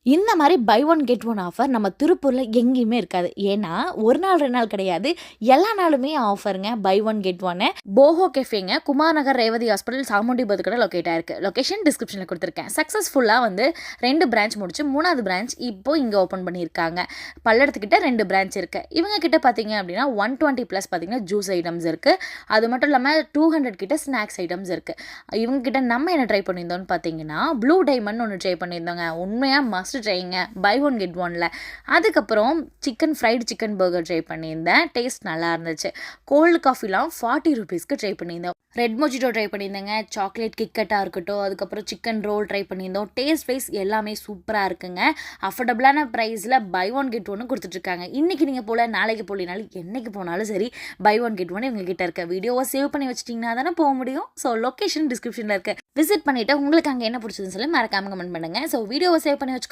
இந்த மாதிரி buy one get one offer நம்ம திருப்பூரில் எங்கேயுமே இருக்காது. ஏன்னா ஒரு நாள் 2 நாள் கிடையாது, எல்லா நாளுமே ஆஃபருங்க. பை ஒன் கெட் ஒன்னு போஹோ கெஃபேங்க, குமார் நகர் ரேவதி ஹாஸ்பிட்டல் சாமுண்டி பதுக்கடை லொக்கேட் ஆயிருக்கு. லொகேஷன் டிஸ்கிரிப்ஷனில் கொடுத்துருக்கேன். சக்ஸஸ்ஃபுல்லாக வந்து 2 பிரான்ச் முடிச்சு 3வது பிரான்ச் இப்போ இங்கே ஓப்பன் பண்ணியிருக்காங்க. பல்லடத்துக்கிட்ட 2 பிரான்ச் இருக்குது. இவங்க கிட்ட பார்த்தீங்க அப்படின்னா 120 ப்ளஸ் பார்த்தீங்கன்னா ஜூஸ் ஐட்டம்ஸ் இருக்குது. அது மட்டும் இல்லாமல் 200 கிட்ட ஸ்நாக்ஸ் ஐட்டம்ஸ் இருக்குது. இவங்க கிட்ட நம்ம என்ன ட்ரை பண்ணியிருந்தோம்னு பார்த்தீங்கன்னா ப்ளூ டைமண்ட் ஒன்று ட்ரை பண்ணியிருந்தோங்க. உண்மையாக மஸ்ட் ட்ரைங்க, பை ஒன் கெட் ஒன்ல. அதுக்கப்புறம் ஃப்ரைடு சிக்கன் பர்கர் ட்ரை பண்ணியிருந்தேன். டேஸ்ட் நல்லா இருந்துச்சு. கோல்டு காஃபிலாம் 40 ருபீஸ்க்கு ட்ரை பண்ணியிருந்தோம். ரெட் மொஜிட்டோ ட்ரை பண்ணியிருந்தேங்க. சாக்லேட் கிட்கட்டாக இருக்கட்டும், அதுக்கப்புறம் சிக்கன் ரோல் ட்ரை பண்ணியிருந்தோம். டேஸ்ட் வைஸ் எல்லாமே சூப்பராக இருக்குங்க. அஃபோர்டபுளான ப்ரைஸில் பை ஒன் கெட் ஒன்று கொடுத்துட்ருக்காங்க. இன்றைக்கி நீங்கள் போல, நாளைக்கு போலினாலும், என்றைக்கு போனாலும் சரி பை ஒன் கெட் ஒன் இவங்ககிட்ட இருக்க. வீடியோவை சேவ் பண்ணி வச்சிட்டிங்கன்னா தானே போக முடியும். ஸோ லொக்கேஷன் டிஸ்கிரிப்ஷனில் இருக்குது. விசிட் பண்ணிவிட்டு உங்களுக்கு அங்கே என்ன பிடிச்சதுன்னு சொல்லி மறக்காமல் கமெண்ட் பண்ணுங்கள். ஸோ வீடியோவை சேவ் பண்ணி வச்சுக்கோங்க.